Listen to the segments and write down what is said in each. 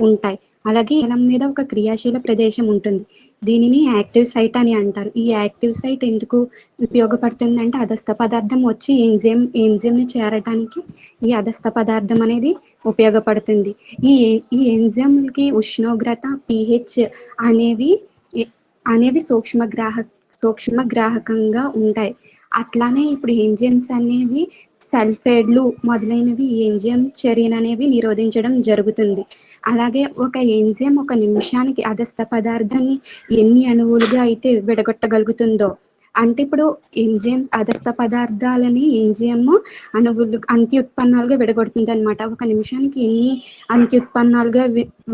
ఉంటాయి. అలాగే ఎనం మీద ఒక క్రియాశీల ప్రదేశం ఉంటుంది. దీనిని యాక్టివ్ సైట్ అని అంటారు. ఈ యాక్టివ్ సైట్ ఎందుకు ఉపయోగపడుతుందంటే అధస్థ పదార్థం వచ్చి ఎంజైమ్ని చేరడానికి ఈ అధస్థ పదార్థం అనేది ఉపయోగపడుతుంది. ఈ ఎంజైమ్కి ఉష్ణోగ్రత, pH అనేవి సూక్ష్మగ్రాహకంగా ఉంటాయి. అట్లానే ఇప్పుడు ఎంజైమ్స్ అనేవి సల్ఫైడ్లు మొదలైనవి ఎంజైమ్ చర్యను అనేవి నిరోధించడం జరుగుతుంది. అలాగే ఒక ఎంజైమ్ ఒక నిమిషానికి అధస్థ పదార్థాన్ని ఎన్ని అణువులుగా అయితే విడగొట్టగలుగుతుందో, అంటే ఇప్పుడు ఎంజైమ్ అధస్థ పదార్థాలని ఎంజైమ్ అణువులు అంత్యుత్పన్నాలుగా విడగొడుతుంది అనమాట. ఒక నిమిషానికి ఎన్ని అంత్యుత్పన్నాలుగా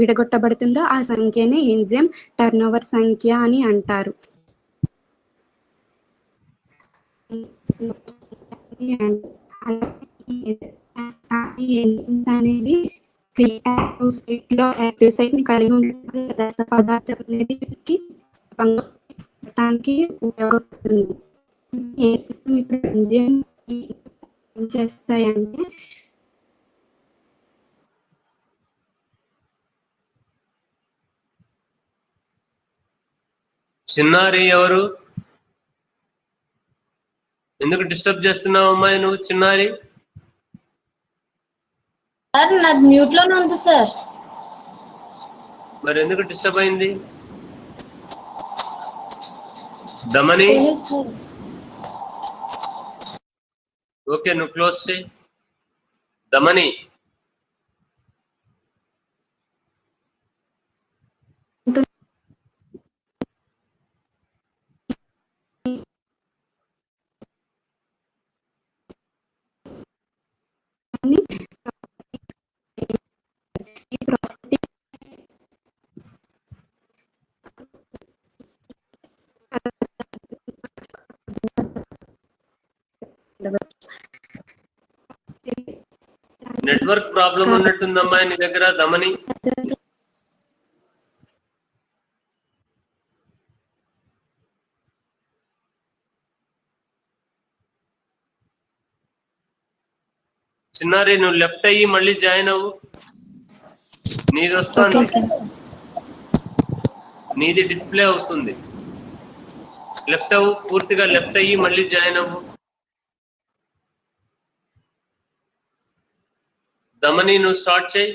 విడగొట్టబడుతుందో ఆ సంఖ్యనే ఎంజైమ్ టర్నోవర్ సంఖ్య అని అంటారు. అనేది యాక్టివ్ సైట్ ని కలిగి ఉండే పదార్థం అనేది ఉపయోగపడుతుంది. ఏం చేస్తాయంటే చిన్నారి ఎవరు? ఎందుకు డిస్టర్బ్ చేస్తున్నావు అమ్మాయి నువ్వు? చిన్నారి సార్ నాది మ్యూట్ లోనే ఉంది సార్. మరి ఎందుకు డిస్టర్బ్ అయింది? దమని ఓకే, నువ్వు క్లోజ్ చేయి. దమని నెట్వర్క్ ప్రాబ్లం ఉన్నట్టుందమ్మా నీ దగ్గర దమని. చిన్నారి నువ్వు లెఫ్ట్ అయ్యి మళ్ళీ జాయిన్ అవ్వు. నీది వస్తుంది, నీది డిస్ప్లే అవుతుంది. లెఫ్ట్ అవ్వు, పూర్తిగా లెఫ్ట్ అయ్యి మళ్ళీ జాయిన్ అవ్వు. దమని నువ్వు స్టార్ట్ చేయి.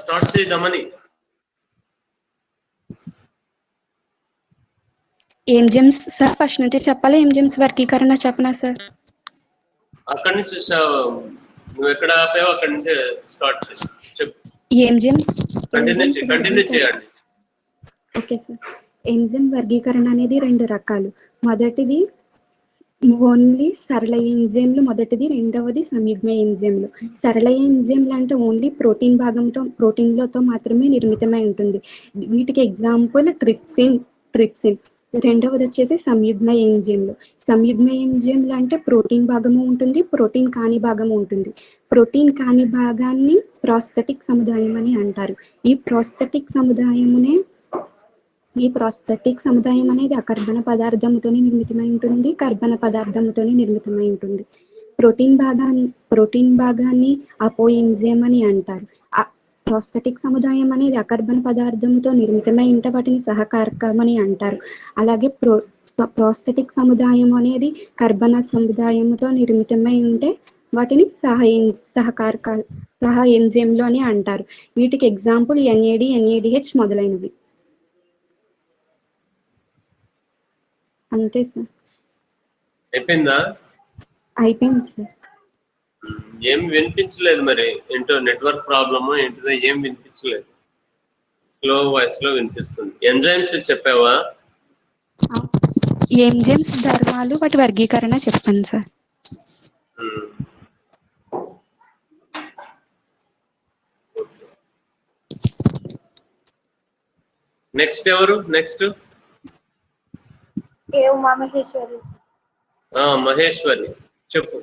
స్టార్ట్ చేయి దమని. ఎంజైమ్స్ సార్ ఫస్ట్ నుంచి చెప్పాలా? ఎంజైమ్స్ వర్గీకరణ చెప్పనా సార్? అక్కడి నుంచి నువ్వు ఎక్కడ ఆపావో అక్కడి నుంచి స్టార్ట్ చేయి. చెప్పు. ఎంజైమ్స్ కంటిన్యూ చేయండి. Okay sir. ఎంజైమ్ వర్గీకరణ అనేది రెండు రకాలు. మొదటిది ఓన్లీ సరళ ఎంజైమ్లు మొదటిది, రెండవది సంయుగ్మ ఎంజైమ్లు. సరళ ఎంజైమ్లు అంటే ఓన్లీ ప్రోటీన్లతో మాత్రమే నిర్మితమై ఉంటుంది. వీటికి ఎగ్జాంపుల్ ట్రిప్సిన్. రెండవది వచ్చేసి సంయుగ్మ ఎంజైమ్లు. సంయుగ్మ ఎంజైమ్లు అంటే ప్రోటీన్ భాగము ఉంటుంది, ప్రోటీన్ కాని భాగము ఉంటుంది. ప్రోటీన్ కాని భాగాన్ని ప్రాస్థెటిక్ సముదాయం అని అంటారు. ఈ ప్రాస్థెటిక్ సముదాయం అనేది అకర్బన పదార్థంతో నిర్మితమై ఉంటుంది, కర్బన పదార్థంతో నిర్మితమై ఉంటుంది. ప్రోటీన్ భాగాన్ని అపో ఎంజైమ్ అని అంటారు. ప్రాస్థెటిక్ సముదాయం అనేది అకర్బన పదార్థంతో నిర్మితమై ఉంటే వాటిని సహకారకం అని అంటారు. అలాగే ప్రాస్థెటిక్ సముదాయం అనేది కర్బన సముదాయంతో నిర్మితమై ఉంటే వాటిని సహ ఎంజైమ్లు అని అంటారు. వీటికి ఎగ్జాంపుల్ NAD, NADH మొదలైనవి. అంతే సార్. అయిపోయిందా? అయిపోయింది సార్. ఏం వినిపించలేదు. మరి ఏంటో నెట్వర్క్ ప్రాబ్లమో ఏంటిదో ఏం వినిపించలేదు. స్లో వాయిస్ లో వినిపిస్తుంది. ఎంజైమ్స్ చెప్పావా? ఎంజైమ్స్ ధర్మాలు, వాటి వర్గీకరణ చెప్పండి సార్. నెక్స్ట్ ఎవరు? నెక్స్ట్ కే ఉమామహేశ్వరి. మహేశ్వరి చెప్పు,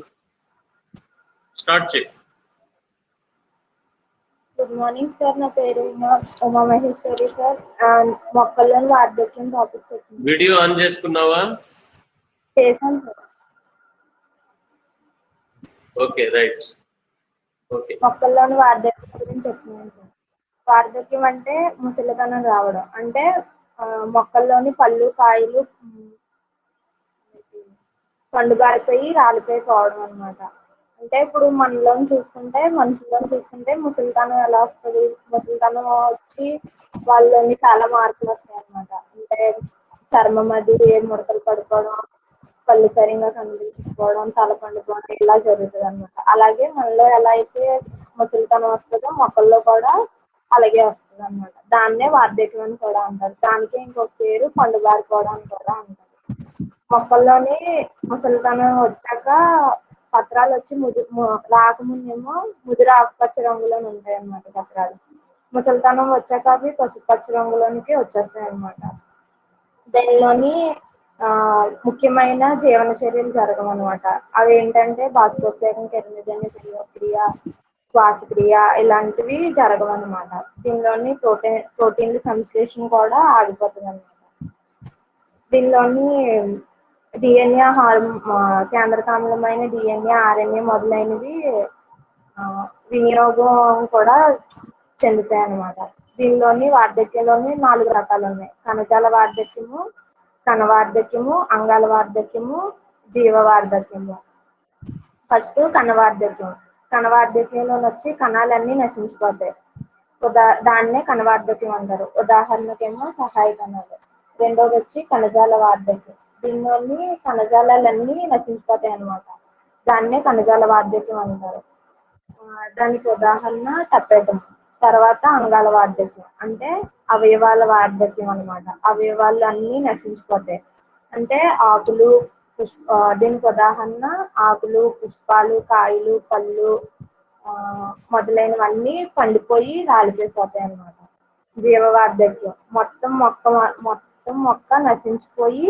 స్టార్ట్ చేయి. గుడ్ మార్నింగ్ సార్, నా పేరు ఉమామహేశ్వరి సార్. మొక్కల్లోని వార్ధక్యం టాపిక్ చెప్పండి. వీడియో ఆన్ చేసుకున్నావా? చేశాను సార్. Okay, right. ఓకే, మొక్కల్లోని వార్ధక్యం గురించి చెప్తున్నాను సార్. వార్ధక్యం అంటే ముసలితనం రావడం, అంటే మొక్కల్లోని పళ్ళు కాయలు పండుబారిపోయి రాలిపోయి పోవడం అనమాట. అంటే ఇప్పుడు మనలోని చూసుకుంటే, మనుషుల్లోని చూసుకుంటే ముసలితనం ఎలా వస్తుంది? ముసలితనం వచ్చి వాళ్ళలోని చాలా మార్పులు వస్తాయి అనమాట. అంటే చర్మం అది ముడతలు పడిపోవడం, కళ్ళు సరిగా కనిపించకపోవడం, తల పండిపోవడం ఇలా జరుగుతుంది అనమాట. అలాగే మనలో ఎలా అయితే ముసలితనం వస్తుందో మొక్కల్లో కూడా అలాగే వస్తుంది అనమాట. దాన్నే వార్ధక్యం అని కూడా అంటారు. దానికి ఇంకొక పేరు పండుబారిపోవడం అని కూడా అంటారు. మొక్కల్లోని ముసలితనం వచ్చాక పత్రాలు వచ్చి రాకముందేమో ముదురు ఆకుపచ్చ రంగులోని ఉంటాయి అన్నమాట పత్రాలు. ముసలితనం వచ్చాక అవి పసుపచ్చ రంగులోనికి వచ్చేస్తాయి అన్నమాట. దానిలోని ముఖ్యమైన జీవన చర్యలు జరగమన్నమాట. అవి ఏంటంటే బాష్పోత్సేకం, కిరణజన్య క్రియ, శ్వాసక్రియ ఇలాంటివి జరగవన్నమాట. దీనిలోని ప్రోటీన్ల సంశ్లేషణ కూడా ఆగిపోతుంది అన్నమాట. దీనిలోని డిఎన్ఏ కేంద్రకామ్లమైన డిఎన్ఏ, ఆర్ఎన్ఏ మొదలైనవి వినియోగం కూడా చెందుతాయి అన్నమాట. దీనిలోని వార్ధక్యంలోని 4 రకాలు ఉన్నాయి. కణజాల వార్ధక్యము, కణ వార్ధక్యము, అంగాల వార్ధక్యము, జీవ వార్ధక్యము. ఫస్ట్ కణ వార్ధక్యం. కణ వార్ధక్యంలో వచ్చి కణాలన్నీ నశించిపోతాయి. దాన్నే కణ వార్ధక్యం అంటారు. ఉదాహరణకేమో సహాయ కణాలు. రెండోది వచ్చి కణజాల వార్ధక్యం. దీనిలోని కణజాలాలన్నీ నశించిపోతాయి అన్నమాట. దాన్నే కణజాల వార్ధక్యం అంటారు. దానికి ఉదాహరణ టపెటం. తర్వాత అంగాల వార్ధక్యం అంటే అవయవాల వార్ధక్యం అన్నమాట. అవయవాలు అన్నీ నశించిపోతాయి. అంటే ఆకులు, దీనికి ఉదాహరణ ఆకులు, పుష్పాలు, కాయలు, పళ్ళు మొదలైనవన్నీ పండిపోయి రాలిపోయిపోతాయి అన్నమాట. జీవ వార్ధక్యం మొత్తం మొక్క నశించిపోయి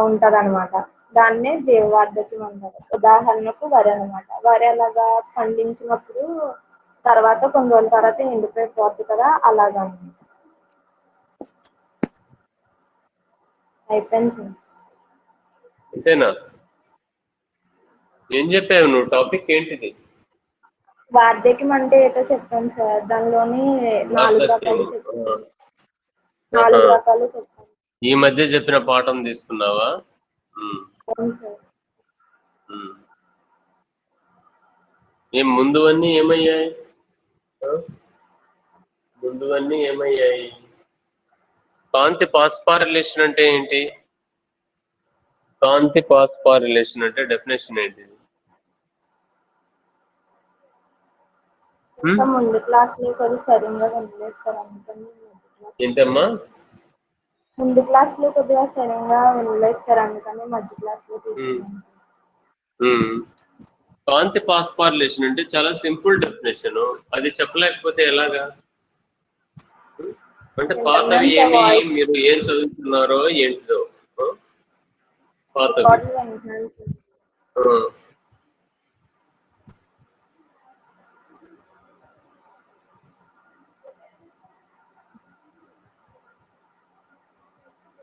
ఉంటది అనమాట. దాన్నే జీవ వార్ధక్యం అంటారు. ఉదాహరణకు వరి అనమాట. వరి అలాగా పండించినప్పుడు తర్వాత కొన్ని రోజుల తర్వాత ఎండిపోయిపోతుంది కదా, అలాగా అనమాట. అయిపోయింది సార్. అంతేనా? ఏం చెప్పావు నువ్వు? టాపిక్ ఏంటిది? వార్ధక్యం అంటే ఏటో చెప్పాను సార్. దానిలోని 4 రకాలు చెప్పాను. 4 రకాలు చెప్పాను. ఈ మధ్య చెప్పిన పాఠం తీసుకున్నావా? అవును సార్. ముందువన్నీ ఏమయ్యాయి? ముందువన్నీ ఏమయ్యాయి? కాంతి పాస్పారిలేషన్ అంటే ఏంటి? కాంతి పాస్పారిలేషన్ అంటే డెఫినేషన్ ఏంటి? ముందు క్లాస్ లో కొద్దిగా సరిగ్గా వినలేదు సార్, అందుకని ఏంటమ్మా? ముందు క్లాస్ లో కొద్దిగా సరిగ్గా వినలేదు సార్, అందుకని మధ్య క్లాస్ లో తీసుకున్నాను సార్. కాంతి పాస్పారిలేషన్ అంటే చాలా సింపుల్ డెఫినేషన్. అది చెప్పలేకపోతే ఎలాగా? అంటే పాతవి ఏమి, మీరు ఏం చదువుతున్నారో ఏంటిదో పాతవి.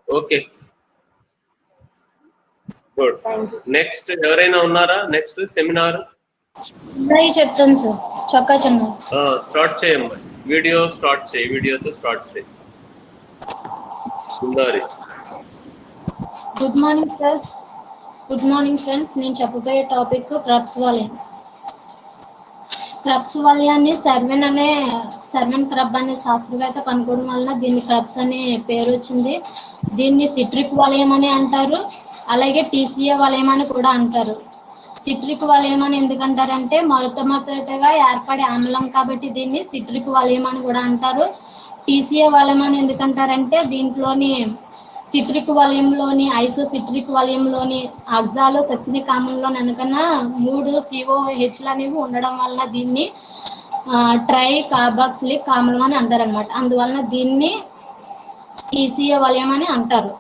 Okay, good. నెక్స్ట్ ఎవరైనా ఉన్నారా? నెక్స్ట్ సెమినార్ చెప్తాను సార్. చొక్కా చిన్న స్టార్ట్ చేయమ్మా. వీడియో స్టార్ట్ చేయి. వీడియోతో స్టార్ట్ చేయి. Good morning sir. Good morning friends. నేను చెప్పబోయే టాపిక్ క్రబ్స్ వలయం. క్రబ్స్ వలయాన్ని సర్వెన్ క్రబ్ అనే శాస్త్రవేత్త కనుగొనడం వలన దీన్ని క్రబ్స్ అనే పేరు వచ్చింది. దీన్ని సిట్రిక్ వలయం అని అంటారు, అలాగే టీసీఏ వలయం అని కూడా అంటారు. సిట్రిక్ వలయం అని ఎందుకంటారంటే మొట్టమొదటిగా ఏర్పడే ఆమ్లం కాబట్టి దీన్ని సిట్రిక్ వలయం అని కూడా అంటారు. టీసీఏ వలయం అని ఎందుకంటారంటే దీంట్లోని సిట్రిక్ వలయంలోని ఐసోసిట్రిక్ వలయంలోని ఆక్సాలో సచినిక్ ఆమ్లంలో అనకన్నా 3 COHలు అనేవి ఉండడం వల్ల దీన్ని ట్రై కార్బాక్సిలిక్ ఆమ్లం అని అంటారు అనమాట. అందువలన దీన్ని ఈసీఏ వలయం అని అంటారు.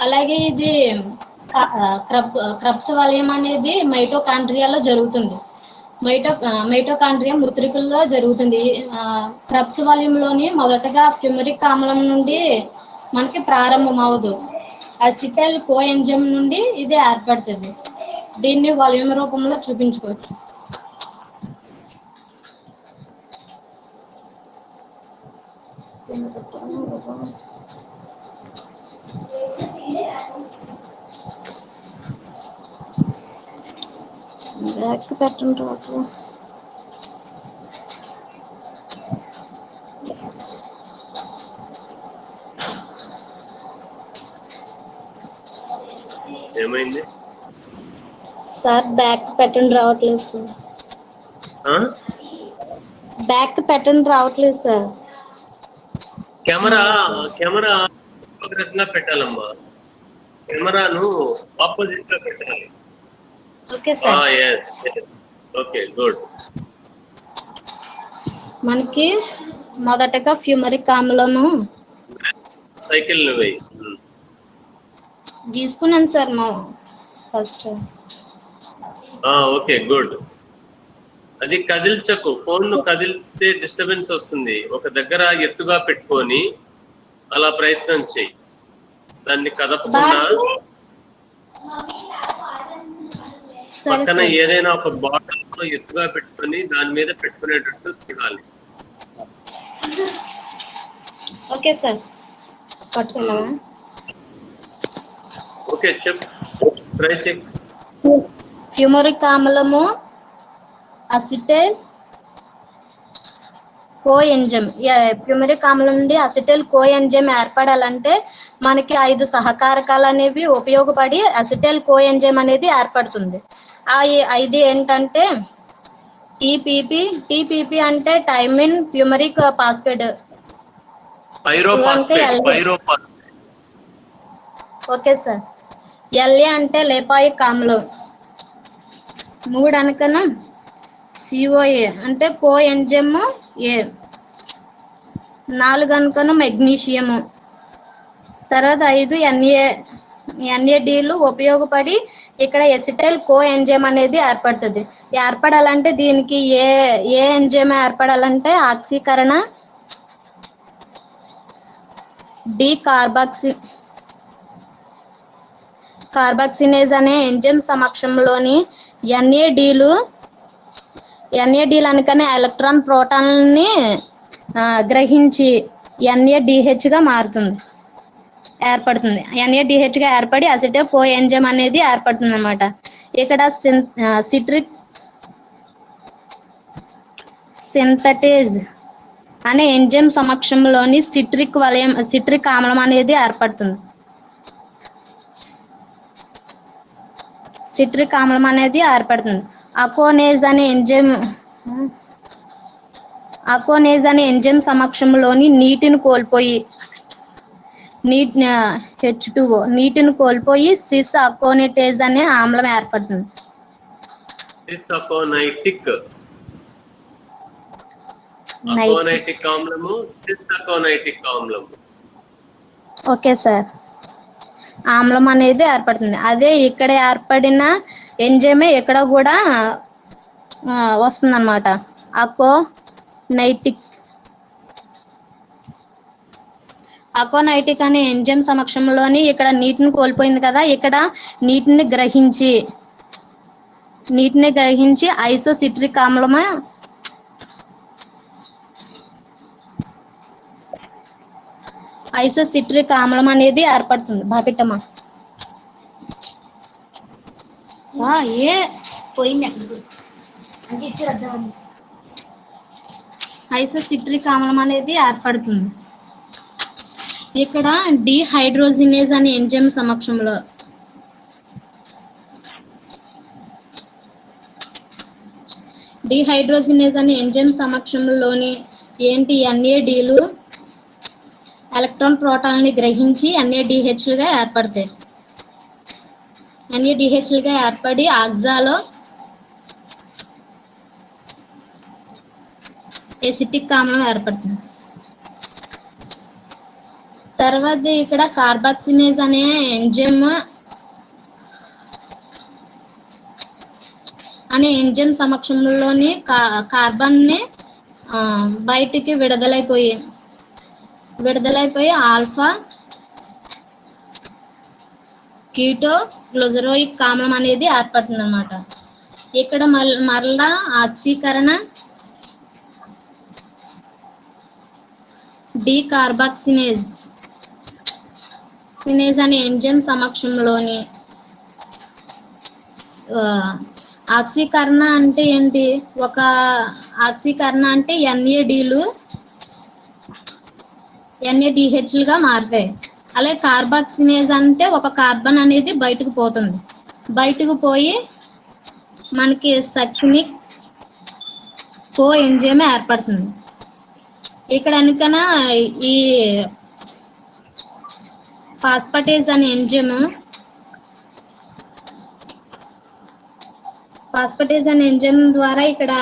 అలాగే ఇది క్రబ్స్ వలయం అనేది మైటోకాండ్రియాలో జరుగుతుంది. మైటోకాండ్రియా మృతికల్లో జరుగుతుంది. క్రబ్స్ వలయంలోని మొదటగా ఫ్యూమరిక్ ఆమ్లం నుండి మనకి ప్రారంభం అవ్వదు, అసిటైల్ కోఎంజైమ్ నుండి ఇది ఏర్పడుతుంది. దీన్ని వలయం రూపంలో చూపించుకోవచ్చు. బ్యాక్ పెట్టండి రాట్లు. ఏమైంది సార్? బ్యాక్ పెట్టండి రావట్లేదు సార్. బ్యాక్ పెట్టండి రావట్లేదు సార్. కెమెరా ఒక రకంగా పెట్టాలమ్మా. కెమెరాను ఆపోజిట్ గా పెట్టాలి. Okay sir. Okay, good. మనకి మొదటగా ఫ్యూమరిక్ ఆమ్లము సైకిల్ వేయి. గీసుకున్నాను సార్ మా ఫస్ట్. Okay, good. అది కదిల్చకు. ఫోన్ ను కదిలిస్తే డిస్టర్బెన్స్ వస్తుంది. ఒక దగ్గర ఎత్తుగా పెట్టుకొని అలా ప్రయత్నం చేయి. దాన్ని కదపకుండా పక్కన ఏదైనా ఒక బాటిల్ ఎత్తుగా పెట్టుకొని దాని మీద పెట్టుకునేటట్టు చూడాలి. Okay sir. పట్టుకెళ్ళవా? ఓకే, చెప్పు. Try check. ఫ్యూమరిక్ ఆమ్లము, అసిటైల్ కోఎంజైమ్. ఫ్యూమరిక్ ఆమ్లం నుండి అసిటైల్ కోఎంజైమ్ ఏర్పడాలంటే మనకి 5 సహకారకాలు అనేవి ఉపయోగపడి అసిటైల్ కోఎంజైమ్ అనేది ఏర్పడుతుంది. ఆ 5 ఏంటంటే టీపీపీ అంటే thiamine fumaric phosphate. Okay sir. LA అంటే లేపాయిక్ ఆమ్లం. 3 అనకన సిఓఏ అంటే కోఎంజైమ్ ఏ. 4 అనుకన మెగ్నీషియము. తర్వాత 5 ఎన్ఏడీలు ఉపయోగపడి ఇక్కడ ఎసిటైల్ కోఎంజైమ్ అనేది ఏర్పడుతుంది. ఏర్పడాలంటే దీనికి ఏ ఎంజైమ్ ఏర్పడాలంటే ఆక్సీకరణ కార్బాక్సినేజ్ అనే ఎంజైమ్ సమక్షంలోని ఎన్ఏడీలు అనకనే ఎలక్ట్రాన్ ప్రోటాన్ని గ్రహించి NADH గా ఏర్పడుతుంది. NADH గా ఏర్పడి అసిటైల్ కోఎంజైమ్ అనేది ఏర్పడుతుంది అన్నమాట. ఇక్కడ సింథటేజ్ అనే ఎంజైమ్ సమక్షంలోని సిట్రిక్ ఆమ్లం అనేది ఏర్పడుతుంది. అకోనేజ్ అనే ఎంజైమ్ సమక్షంలోని నీటిని కోల్పోయి సిస్ అకోనేటేజ్ అనే ఆమ్లం ఏర్పడుతుంది. Okay sir. ఆమ్లం అనేది ఏర్పడుతుంది. అదే ఇక్కడ ఏర్పడిన ఎంజైమే ఇక్కడ కూడా వస్తుంది అన్నమాట. అకోనైటిక్ అనే ఎంజైమ్ సమక్షంలోని ఇక్కడ నీటిని కోల్పోయింది కదా, ఇక్కడ నీటిని గ్రహించి ఐసోసిట్రిక్ ఆమ్లము అనేది ఏర్పడుతుంది. బాపిట్టమ్మా ఐసోసిట్రిక్ ఆమ్లం అనేది ఏర్పడుతుంది. ఇక్కడ డిహైడ్రోజినేజ్ అనే ఎంజైమ్ సమక్షంలో ఏంటి NADలు ఎలక్ట్రాన్ ప్రోటాన్ని గ్రహించి NADH గా ఏర్పడతాయి. NADH గా ఏర్పడి ఆక్సాలో ఎసిటిక్ ఆమ్లం ఏర్పడుతుంది. తర్వాత ఇక్కడ కార్బాక్సినేజ్ అనే ఎంజైమ్ సమక్షంలోని కార్బన్ ని బయటికి విడుదలైపోయి ఆల్ఫా కీటో గ్లైజరోయిక్ ఆమ్లం అనేది ఏర్పడుతుంది అన్నమాట. ఇక్కడ మరలా ఆక్సీకరణ డీకార్బాక్సినేజ్ అనే ఎంజైమ్ సమక్షంలోని ఆక్సీకరణ అంటే ఏంటి? ఒక ఆక్సీకరణ అంటే NADHలుగా మారుతాయి. అలాగే కార్బాక్సినేజ్ అంటే ఒక కార్బన్ అనేది బయటకు పోయి మనకి సక్సినిక్ కో ఎంజైమ్ ఏర్పడుతుంది. ఇక్కడ అనుకన ఈ ఫాస్ఫేటేజ్ అనే ఎంజైమ్ ద్వారా ఇక్కడ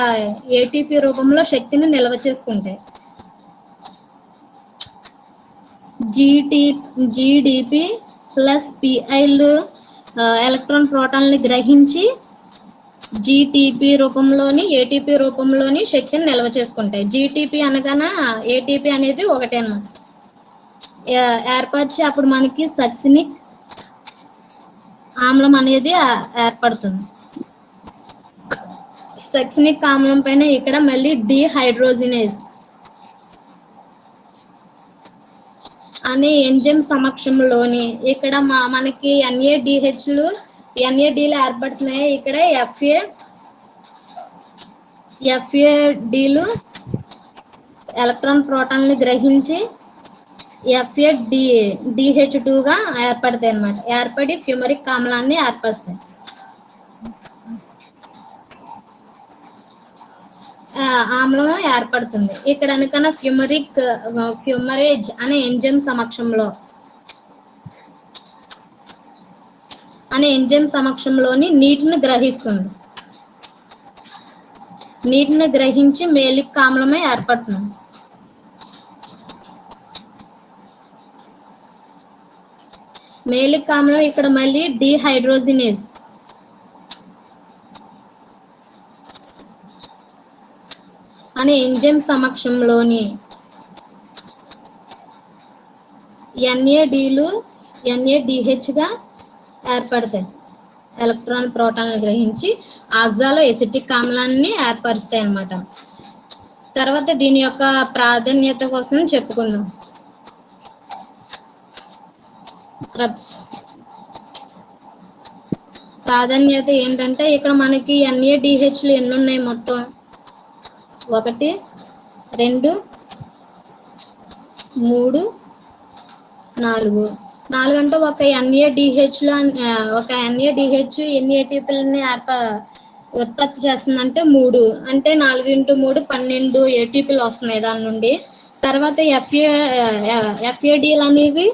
ఏటీపీ రూపంలో శక్తిని నిల్వ చేసుకుంటాయి. జీడిపి ప్లస్ పిఐలు ఎలక్ట్రాన్ ప్రోటాన్ని గ్రహించి జీటీపీ రూపంలోని ఏటీపీ రూపంలోని శక్తిని నిల్వ చేసుకుంటాయి. జీటీపీ అనగానే ఏటీపీ అనేది ఒకటే అన్నమాట. ఏర్పరిచి అప్పుడు మనకి సక్సినిక్ ఆమ్లం అనేది ఏర్పడుతుంది. సక్సినిక్ ఆమ్లం పైన ఇక్కడ మళ్ళీ డిహైడ్రోజినేజ్ అనే ఎంజైమ్ సమక్షంలోని ఇక్కడ మనకి NADHలు NADలు ఏర్పడుతున్నాయి. ఇక్కడ FADలు ఎలక్ట్రాన్ ప్రోటాన్ని గ్రహించి FADH2గా ఏర్పడతాయి అన్నమాట. ఏర్పడి ఫ్యూమరిక్ ఆమ్లాన్ని ఏర్పరుస్తాయి. ఆమ్లం ఏర్పడుతుంది. ఇక్కడ అనుకన్నా ఫ్యూమరేజ్ అనే ఎంజైమ్ సమక్షంలోని నీటిని గ్రహిస్తుంది. నీటిని గ్రహించి మేలిక్ ఆమ్లమే ఏర్పడుతుంది. మేలిక్ ఆమ్లం ఇక్కడ మళ్ళీ డిహైడ్రోజినేజ్ అనే ఎంజైమ్ సమక్షంలోని NADHగా ఏర్పడతాయి. ఎలక్ట్రాన్ ప్రోటాన్లు గ్రహించి ఆక్సాలో ఎసిటిక్ ఆమ్లాన్ని ఏర్పరుస్తాయి అన్నమాట. తర్వాత దీని యొక్క ప్రాధాన్యత కోసం చెప్పుకుందాం. ప్రాధాన్యత ఏంటంటే ఇక్కడ మనకి NADHలు ఎన్ని ఉన్నాయి? మొత్తం 1 2 3 4 అంటే ఒక NADH ఎన్ని ఏటీపీలని ఉత్పత్తి చేస్తుందంటే 3 అంటే 4 × 3 12 ఏటీపీలు వస్తున్నాయి దాని నుండి. తర్వాత FADలు అనేవి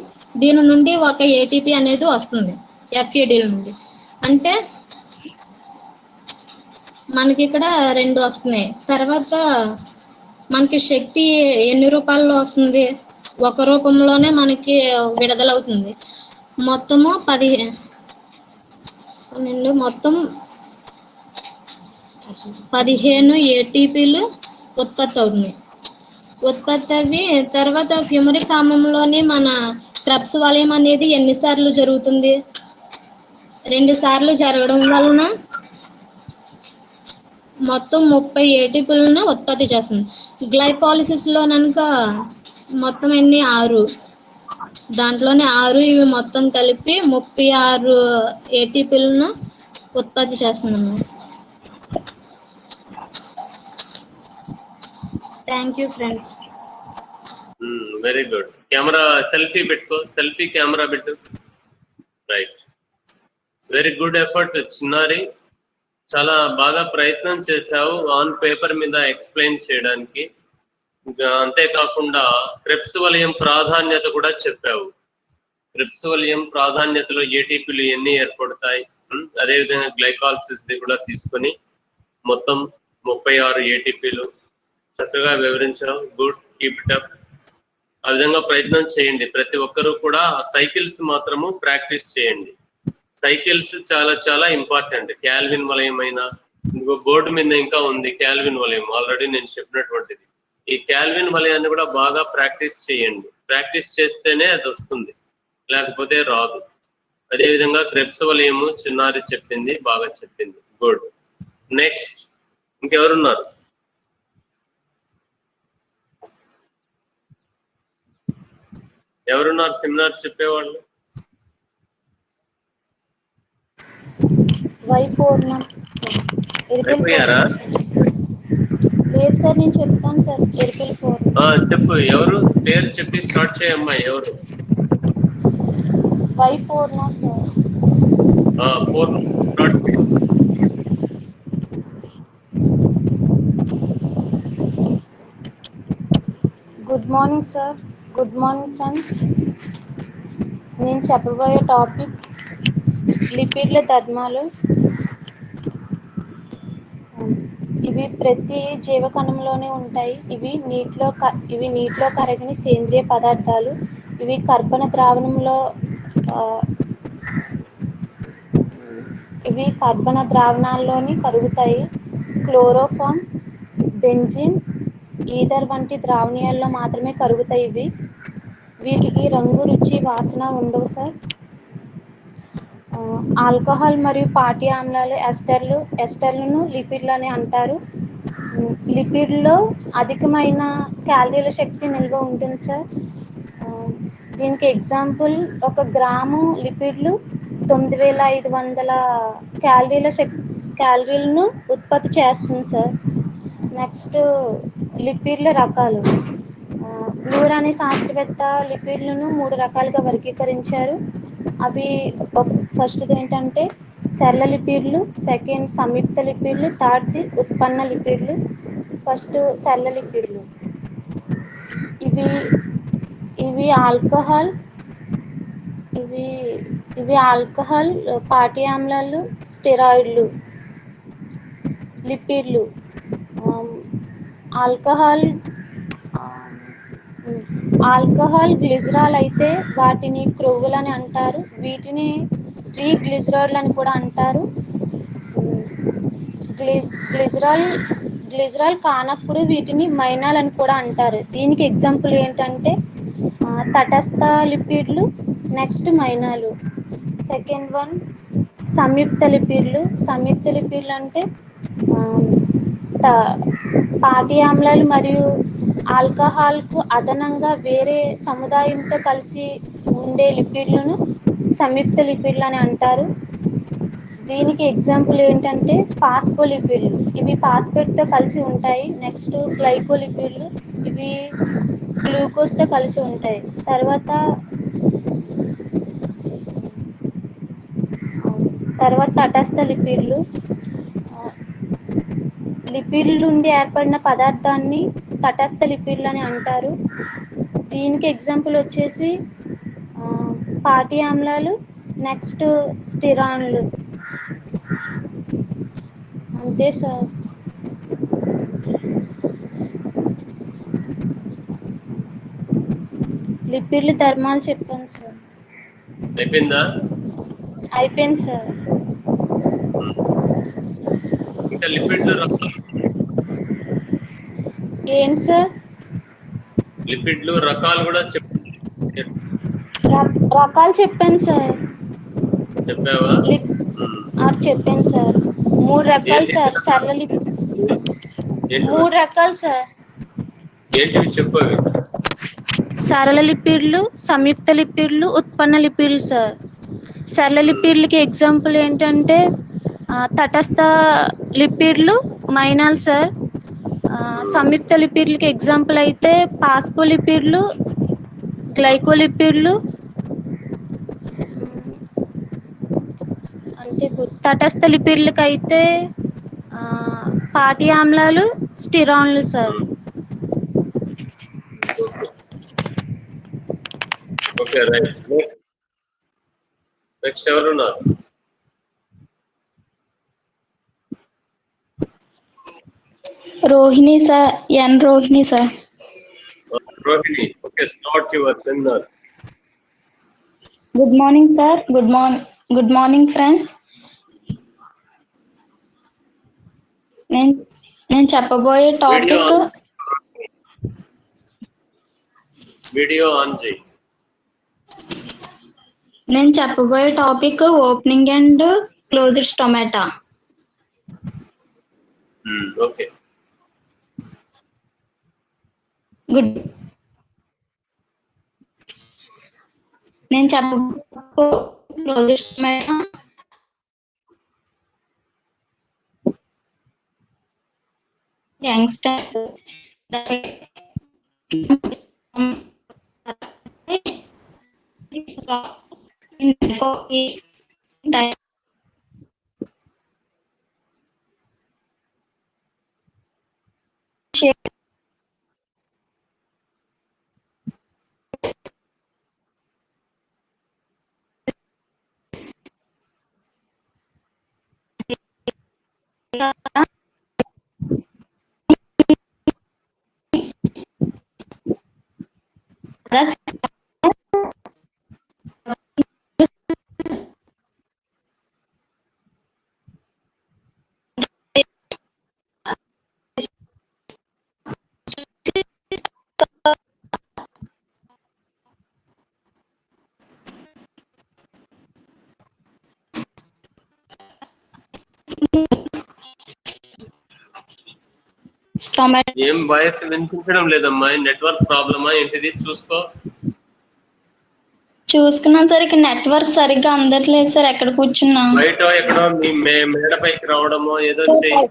దీని నుండి ఒక ఏటీపీ అనేది వస్తుంది FADల నుండి. అంటే మనకి ఇక్కడ 2 వస్తున్నాయి. తర్వాత మనకి శక్తి ఎన్ని రూపాల్లో వస్తుంది? ఒక రూపంలోనే మనకి విడుదలవుతుంది. మొత్తము 15 ఏటీపీలు ఉత్పత్తి అవుతుంది. తర్వాత ఫ్యూమరిక్ ఆమ్లంలోని మన క్రెబ్స్ వలయం అనేది ఎన్నిసార్లు జరుగుతుంది? 2 సార్లు జరగడం వలన మొత్తం 30 ఏటీపీలను ఉత్పత్తి చేస్తుంది. గ్లైకాలిసిస్ లో కనుక మొత్తం ఎన్ని? 6. దాంట్లోనే 6 ఇవి మొత్తం కలిపి 36 ఏటీపీలను ఉత్పత్తి చేస్తుంది. Thank you friends. Very good. Camera selfie పెట్టుకో, సెల్ఫీ కెమెరా పెట్టు. రైట్, వెరీ గుడ్ ఎఫర్ట్ చిన్నారి. చాలా బాగా ప్రయత్నం చేశావు ఆన్ పేపర్ మీద ఎక్స్ప్లెయిన్ చేయడానికి. అంతేకాకుండా క్రెబ్స్ వలయం ప్రాధాన్యత కూడా చెప్పావు. క్రెబ్స్ వలయం ప్రాధాన్యతలో ఏటీపీలు ఎన్ని ఏర్పడతాయి, అదేవిధంగా గ్లైకాలిసిస్ ది కూడా తీసుకొని మొత్తం 36 ఏటీపీలు చక్కగా వివరించావు. Good, keep it up. ఆ విధంగా ప్రయత్నం చేయండి. ప్రతి ఒక్కరూ కూడా సైకిల్స్ మాత్రము ప్రాక్టీస్ చేయండి. సైకిల్స్ చాలా చాలా ఇంపార్టెంట్. క్యాల్విన్ వలయం అయినా, ఇంకో బోర్డు మీద ఇంకా ఉంది క్యాల్విన్ వలయం, ఆల్రెడీ నేను చెప్పినటువంటిది. ఈ క్యాల్విన్ వలయాన్ని కూడా బాగా ప్రాక్టీస్ చేయండి. ప్రాక్టీస్ చేస్తేనే అది వస్తుంది, లేకపోతే రాదు. అదేవిధంగా క్రెబ్స్ వలయము చిన్నారి చెప్పింది, బాగా చెప్పింది. గుడ్. నెక్స్ట్ ఇంకెవరున్నారు? ఎవరున్నారు సెమినార్ చెప్పేవాళ్ళు? అయిపోయారా? లేదు సార్, నేను చెప్తాను సార్. ఎరికల్ 4. చెప్పు, ఎవరు పేరు చెప్పి స్టార్ట్ చేయమ్మా. ఎవరు? Y4 sir. 4 స్టార్ట్ చేయి. Good morning sir. Good morning friends. నేను చెప్పబోయే టాపిక్ లిపిడ్ల ధర్మాలు. ఇవి ప్రతి జీవకణంలోనే ఉంటాయి. ఇవి నీటిలో కరగని సేంద్రియ పదార్థాలు. ఇవి కర్బన ద్రావణాల్లోని కరుగుతాయి. క్లోరోఫామ్, బెంజిన్, ఈథర్ వంటి ద్రావణీయాల్లో మాత్రమే కరుగుతాయి. వీటికి రంగు, రుచి, వాసన ఉండవు సార్. ఆల్కహాల్ మరియు పాటి ఆమ్లాలు ఎస్టర్లను లిపిడ్లు అని అంటారు. లిపిడ్లో అధికమైన క్యాలరీల శక్తి నిల్వ ఉంటుంది సార్. దీనికి ఎగ్జాంపుల్ 1 గ్రాము లిపిడ్లు 9500 క్యాలరీలను ఉత్పత్తి చేస్తుంది సార్. నెక్స్ట్ లిపిడ్ల రకాలు. బ్లూర్ అనే శాస్త్రవేత్త లిపిడ్లను 3 రకాలుగా వర్గీకరించారు. అవి ఫస్ట్ది ఏంటంటే సరళ లిపిడ్లు, సెకండ్ సంయుక్త లిపిడ్లు, థర్డ్ది ఉత్పన్న లిపిడ్లు. ఫస్ట్ సరళ లిపిడ్లు. ఇవి ఆల్కహాల్, పాటి ఆమ్లాలు, స్టెరాయిడ్లు. లిపిడ్లు ఆల్కహాల్ గ్లిజరాల్ అయితే వాటిని క్రొవ్వులని అంటారు. వీటిని ట్రీగ్లిజరాయిడ్లు అని కూడా అంటారు. గ్లిజరాల్ కానప్పుడు వీటిని మైనాల్ అని కూడా అంటారు. దీనికి ఎగ్జాంపుల్ ఏంటంటే తటస్థ లిపిడ్లు, నెక్స్ట్ మైనాలు. సెకండ్ వన్ సంయుక్త లిపిడ్లు. సంయుక్త లిపిడ్లు అంటే పాటి ఆమ్లాలు మరియు ఆల్కహాల్కు అదనంగా వేరే సముదాయంతో కలిసి ఉండే లిపిడ్లను సంయుక్త లిపిడ్లు అని అంటారు. దీనికి ఎగ్జాంపుల్ ఏంటంటే ఫాస్ఫోలిపిడ్లు. ఇవి ఫాస్ఫేట్తో కలిసి ఉంటాయి. నెక్స్ట్ గ్లైకోలిపిడ్లు. ఇవి గ్లూకోజ్తో కలిసి ఉంటాయి. తర్వాత తటస్థ లిపిడ్లు. లిపిడ్ల నుండి ఏర్పడిన పదార్థాన్ని తటస్థ లిపిడ్లు అని అంటారు. దీనికి ఎగ్జాంపుల్ వచ్చేసి పాటి ఆమ్లాలు, నెక్స్ట్ స్టిరాన్లు. అంతే సార్. లిపిడ్ల ధర్మాలు చెప్పాను సార్. అయిపోయిందా? అయిపోయింది సార్. ఇంకా లిపిడ్లు రకాలు ఏంటి సార్? లిపిడ్లు రకాలు కూడా రకాలు చెప్పాను సార్. చెప్పావా? చెప్పాను సార్. 3 రకాలు సార్. సరళ లిపిడ్ 3 రకాలు సార్. ఏంటివి చెప్పు అవి. సరళ లిపిడ్లు, సంయుక్త లిపిడ్లు, ఉత్పన్న లిపిడ్లు సార్. సరళ లిపిడ్లకి ఎగ్జాంపుల్ ఏంటంటే తటస్థ లిపిడ్లు, మైనాల్ సార్. సంయుక్త లిపిడ్లకి ఎగ్జాంపుల్ అయితే ఫాస్ఫోలిపిడ్లు, గ్లైకోలిపిడ్లు. అంతే. తటస్థ లిపిడ్లకి అయితే పాటి ఆమ్లాలు, స్టిరాన్లు సార్. Okay, right. నెక్స్ట్ ఎవరున్నారు? Rohini sir. Rohini sir. Rohini, okay, start your seminar. Good morning, sir. Good morning, friends. నేను చెప్పబోయే టాపిక్ వీడియో ఆన్ చేయి. నేను చెప్పబోయే topic opening and closed stomata. Okay. Good. నేను చెప్పబోయే క్లోజ్డ్ స్టొమాటా యంగ్స్టర్ స్టొమాటో. ఏం వాయిస్ వినిపించడం లేదమ్మా, నెట్వర్క్ ప్రాబ్లమా ఏంటిది? చూసుకున్నాం సార్, ఇక నెట్వర్క్ సరిగ్గా అందట్లేదు సార్. ఎక్కడ కూర్చున్నా బయట ఎక్కడో మీ మేడ పైకి రావడమో ఏదో చెయ్యి.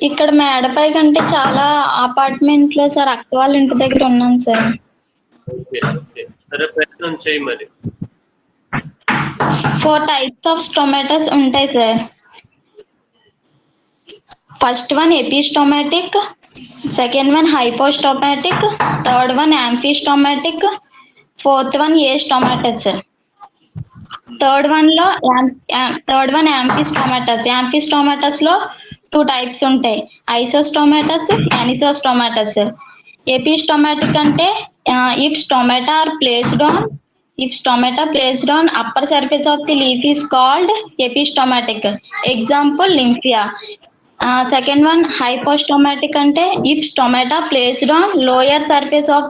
ఇక్కడ మేడపై కంటే చాలా అపార్ట్మెంట్ లో సార్, అక్క వాళ్ళ ఇంటి దగ్గర ఉన్నాం సార్. ఓకే ఓకే, సరే ప్రయత్నం చేయి మరి. 4 types of tomatoes ఉంటాయి సార్. First one epistomatic, second one hypostomatic, third one amphistomatic, fourth one astomatous. Third one amphistomatous. Amphistomatous లో 2 types ఉంటాయి, ఐసోస్టోమాటస్, యానిసోస్టోమాటస్. ఎపిస్టోమాటిక్ అంటే if stomata placed on upper surface of the leaf is called epistomatic. Example, lymphia. Second one, hypostomatic ante if stomata placed on lower surface of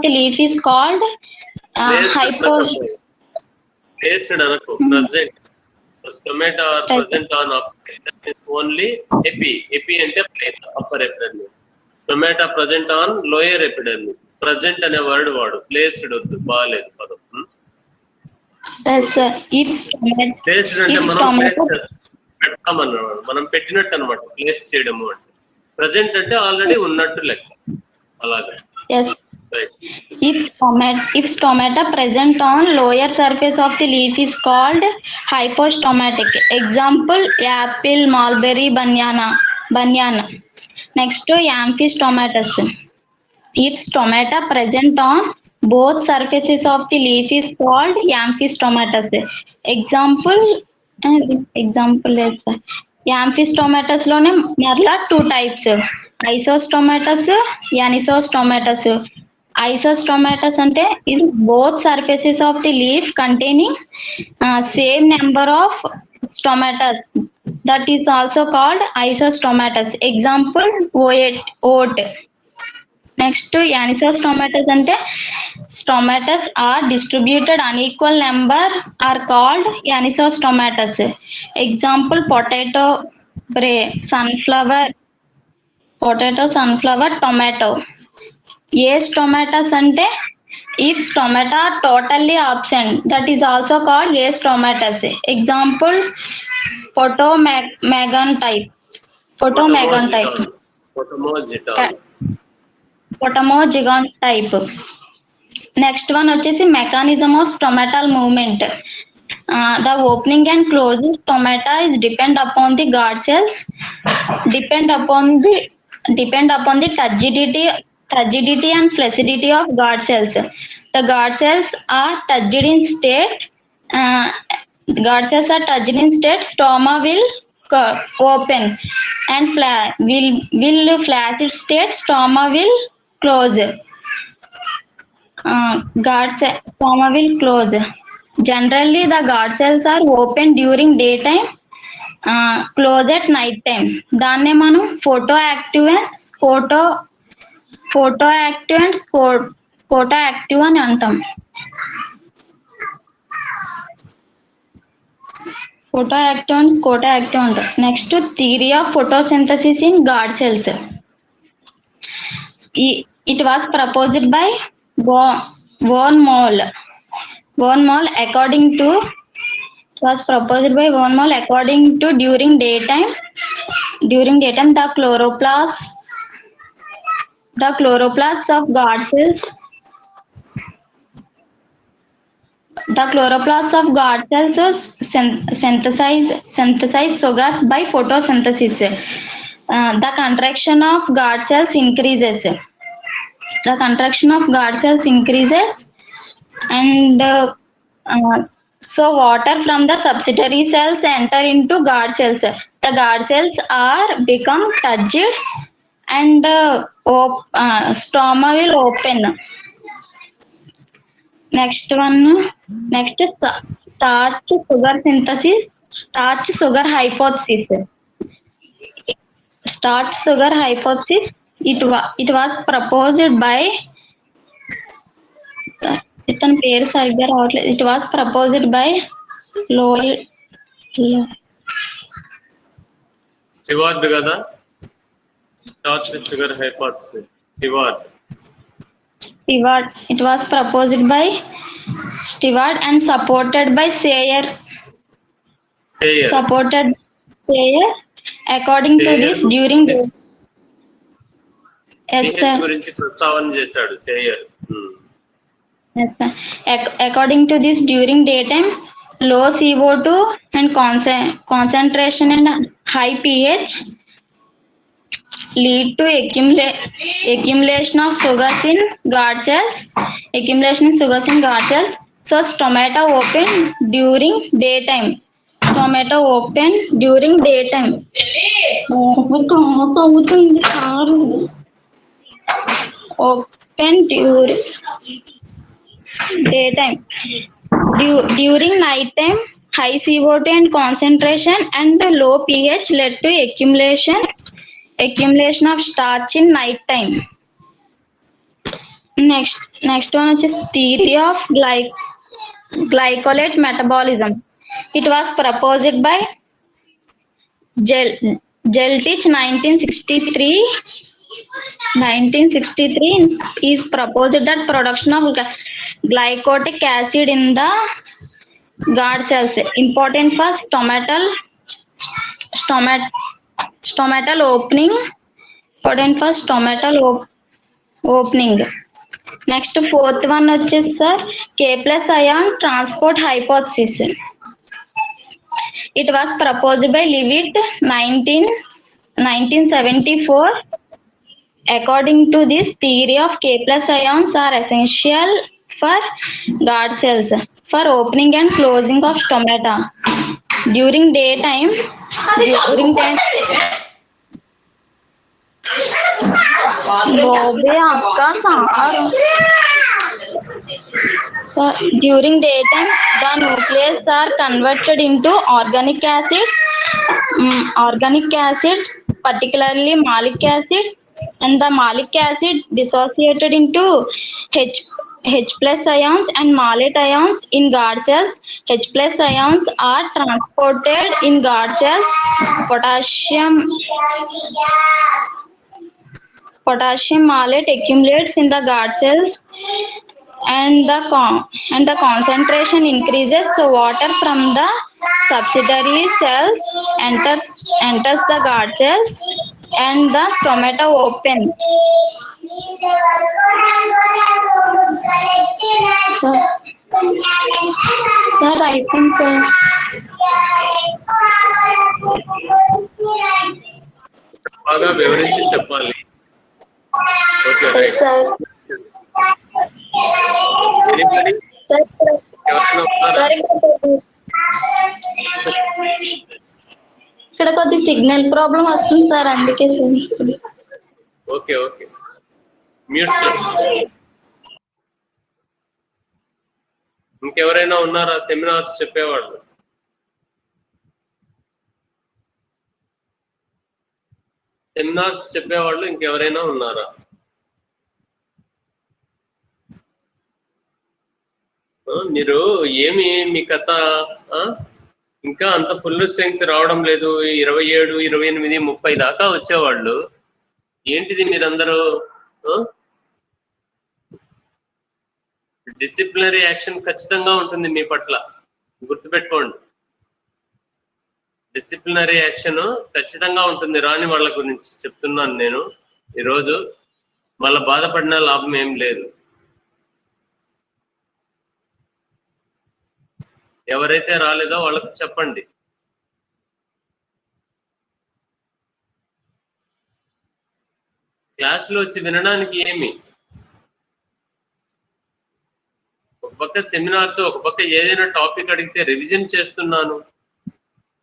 the leaf is called placed అనకు, present. Stomata are present on upper, only epi అంటే upper epidermis. Stomata present on lower epidermis. Present అనే word వాడు, placed వద్దు, బాగాలేదు పదం. మనం పెట్టినట్టు అనమాట ప్లేస్ చేయడము అంటే. ప్రెసెంట్ అంటే ఆల్రెడీ ఉన్నట్టు లెక్క, అలాగే. If stomata present on lower surface of the leaf is called hypostomatic. Example, apple, mulberry, banana. Next, amphistomatus. If stomata present on both surfaces of the leaf is called amphistomatus. Example amphistomatus లోనే మరలా 2 types, ఐసోస్టోమాటస్, యానిసోస్టోమాటస్. ఐసోస్టోమాటస్ అంటే ఇది both surfaces of the leaf containing same number of stomatas. That is also called isostomatus. Example, oat. Next, యానిసోస్టోమాటస్ అంటే stomatas are distributed unequal number are called యానిసోస్టోమాటస్. Example, potato, sunflower, tomato. Astomatus ante if stomata are totally absent, that is also called astomatus. Example, photomagon type. Potamogeton type. Next one వచ్చేసి mechanism of stomatal movement. The opening and closing stomata is depend upon the guard cells, depend upon the turgidity and flaccidity of guard cells. The guard cells are turgid in state guard cells are touched in state, stoma will open, and will flaccid state, stoma will close. Stoma will close. Generally, the guard cells are open during daytime, close at night time. దాన్నే మనం photo active and scoto active అని అంటాం. Photo active and scoto active అంటాం. Next theory of photosynthesis in guard cells. It was proposed by von Moll. According to during daytime the chloroplasts of guard cells synthesize sugars by photosynthesis. The contraction of guard cells increases. And so water from the subsidiary cells enter into guard cells. The guard cells are become touched and stoma will open. Next starch sugar hypothesis. It was proposed by ఇతని పేరు సరిగ్గా రావట్లేదు. It was proposed by Stewart కదా, starch sugar hypothesis. Stewart. It was proposed by Stewart and supported by Sayer. According to this, during గురించి ప్రస్తావన చేశాడు Sawyer. Yes, sir. According to this, during daytime, low CO2 and concentration and high pH lead to accumulation of sugars in guard cells. So stomata open during daytime. During night time, high CO2 and concentration and low pH led to accumulation of starch in night time. Next one is theory of glycolate metabolism. It was proposed by Jeltich 1963 is proposed that production of glycotic acid in the guard cells important for stomatal opening. Next fourth one వచ్చేసి sir K+ ion transport hypothesis. It was proposed by Leavitt 1974. According to this theory of K+ ions are essential for guard cells for opening and closing of stomata during daytime. During daytime, the nucleus are converted into organic acids, particularly malic acid, and the malic acid dissociated into H+ ions and malate ions in guard cells. H+ ions are transported in guard cells. Potassium malate accumulates in the guard cells and the concentration increases, so water from the subsidiary cells enters the guard cells and the stomata open. Sir, I think so. బాగా వివరించి చెప్పాలి. Okay right. Sir ఎవరైనా ఉన్నారా? ఇక్కడ కొద్ది signal problem వస్తుంది sir, అందుకే sir. Okay okay, mute చేసుకో. ఇంకెవరైనా ఉన్నారా సెమినార్స్ చెప్పేవాళ్ళు? సెమినార్స్ చెప్పేవాళ్ళు ఇంకెవరైనా ఉన్నారా? మీరు ఏమి మీ కథ ఇంకా అంత ఫుల్ స్ట్రెంగ్త్ రావడం లేదు. 27, 28, 30 దాకా వచ్చేవాళ్ళు. ఏంటిది మీరందరూ? డిసిప్లినరీ యాక్షన్ ఖచ్చితంగా ఉంటుంది మీ పట్ల, గుర్తుపెట్టుకోండి. డిసిప్లినరీ యాక్షన్ ఖచ్చితంగా ఉంటుంది. రాని వాళ్ళ గురించి చెప్తున్నాను నేను ఈరోజు. మళ్ళీ బాధపడిన లాభం ఏం లేదు. ఎవరైతే రాలేదో వాళ్ళకు చెప్పండి. క్లాసులో వచ్చి వినడానికి ఏమి, ఒక పక్క సెమినార్స్, ఒక పక్క ఏదైనా టాపిక్ అడిగితే రివిజన్ చేస్తున్నాను,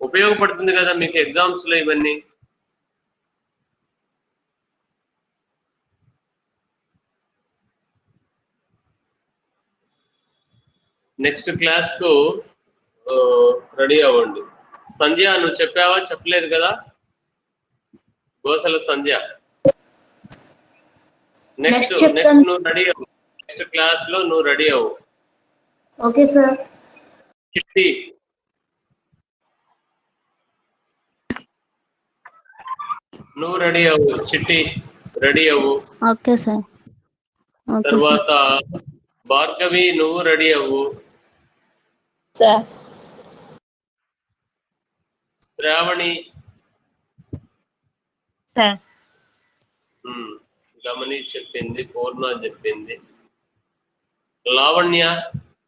ఉపయోగపడుతుంది కదా మీకు ఎగ్జామ్స్ లో ఇవన్నీ. నెక్స్ట్ క్లాస్ కు రెడీ అవ్వండి. సంధ్య, నువ్వు చెప్పావా? చెప్పలేదు కదా? గోసల సంధ్య. నెక్స్ట్ నువ్వు రెడీ అవ్వు. నెక్స్ట్ క్లాస్ లో నువ్వు రెడీ అవ్వు. Okay sir. చిట్టి, నువ్వు రెడీ అవ్వు. చిట్టి రెడీ అవ్వు. Okay sir. తర్వాత భార్గవి, నువ్వు రెడీ అవ్వు. సార్. శ్రావణి సార్. గమని చెప్పింది, పూర్ణ చెప్పింది, లావణ్య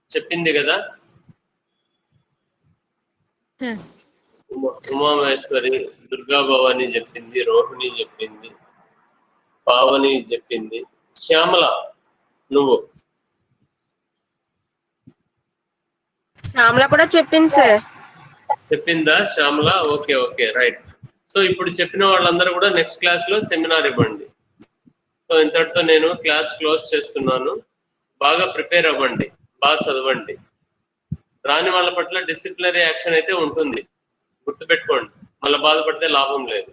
చెప్పింది కదా, ఉమామహేశ్వరి, దుర్గా భవాని చెప్పింది, రోహిణి చెప్పింది, పావని చెప్పింది, శ్యామల నువ్వు. శ్యామల కూడా చెప్పింది సార్. చెప్పిందా Shyamala? Okay okay, right. So ఇప్పుడు చెప్పిన వాళ్ళందరూ కూడా నెక్స్ట్ క్లాస్ లో సెమినార్ ఇవ్వండి. సో ఇంతటితో నేను క్లాస్ క్లోజ్ చేస్తున్నాను. బాగా ప్రిపేర్ అవ్వండి, బాగా చదవండి. రాని వాళ్ళ పట్ల డిసిప్లినరీ యాక్షన్ అయితే ఉంటుంది, గుర్తుపెట్టుకోండి. మళ్ళీ బాధపడితే లాభం లేదు.